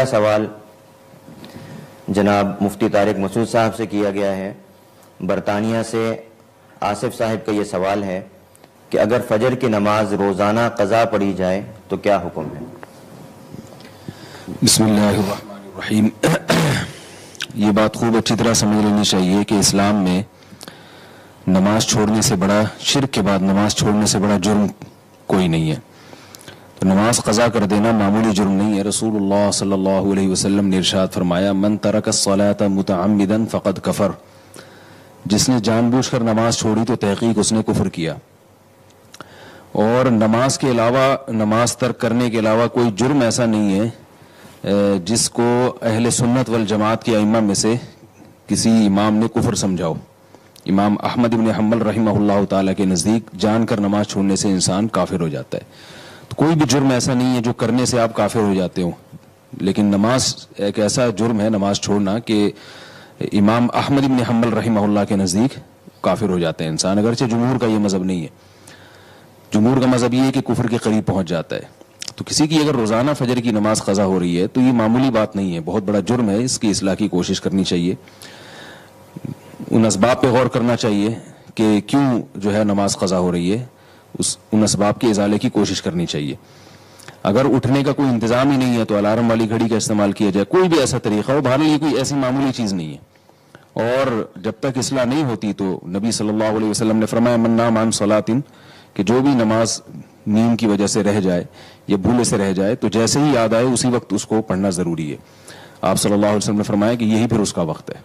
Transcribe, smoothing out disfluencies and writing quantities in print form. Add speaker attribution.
Speaker 1: سوال جناب مفتی طارق مسعود صاحب سے کیا گیا ہے۔ برطانیہ سے آصف صاحب کا یہ سوال ہے کہ اگر فجر کی نماز روزانہ قضا پڑھی جائے تو کیا حکم ہے؟
Speaker 2: بسم اللہ الرحمن الرحیم۔ یہ بات خوب اچھی طرح سمجھ لینی چاہیے کہ اسلام میں نماز چھوڑنے سے بڑا، شرک کے بعد نماز چھوڑنے سے بڑا جرم کوئی نہیں ہے۔ تو نماز قضا کر دینا معمولی جرم نہیں ہے۔ رسول اللہ صلی اللہ علیہ وسلم نے ارشاد فرمایا، من ترک الصلاۃ متعمدا فقد کفر، جس نے جان بوجھ کر نماز چھوڑی تو تحقیق اس نے کفر کیا۔ اور نماز کے علاوہ، نماز ترک کرنے کے علاوہ کوئی جرم ایسا نہیں ہے جس کو اہل سنت والجماعت کے ائمہ میں سے کسی امام نے کفر سمجھاؤ۔ امام احمد بن حنبل رحمہ اللہ تعالیٰ کے نزدیک جان کر نماز چھوڑنے سے انسان کافر ہو جاتا ہے۔ تو کوئی بھی جرم ایسا نہیں ہے جو کرنے سے آپ کافر ہو جاتے ہو، لیکن نماز ایک ایسا جرم ہے نماز چھوڑنا کہ امام احمد بن حنبل رحمہ اللہ کے نزدیک کافر ہو جاتا ہے انسان، اگرچہ جمہور کا یہ مذہب نہیں ہے۔ جمہور کا مذہب یہ ہے کہ کفر کے قریب پہنچ جاتا ہے۔ تو کسی کی اگر روزانہ فجر کی نماز قضا ہو رہی ہے تو یہ معمولی بات نہیں ہے، بہت بڑا جرم ہے، اس کی اصلاح کی کوشش کرنی چاہیے۔ ان اسباب پہ غور کرنا چاہیے کہ کیوں جو ہے نماز قضا ہو رہی ہے، ان اسباب کے ازالے کی کوشش کرنی چاہیے۔ اگر اٹھنے کا کوئی انتظام ہی نہیں ہے تو الارم والی گھڑی کا استعمال کیا جائے، کوئی بھی ایسا طریقہ ہو، بہرحال یہ کوئی ایسی معمولی چیز نہیں ہے۔ اور جب تک اصلاح نہیں ہوتی تو نبی صلی اللہ علیہ وسلم نے فرمایا، من نام عن صلاۃ، کہ جو بھی نماز نیند کی وجہ سے رہ جائے یا بھولے سے رہ جائے تو جیسے ہی یاد آئے اسی وقت اس کو پڑھنا ضروری ہے۔ آپ صلی اللہ علیہ وسلم نے فرمایا کہ یہی پھر اس کا وقت ہے۔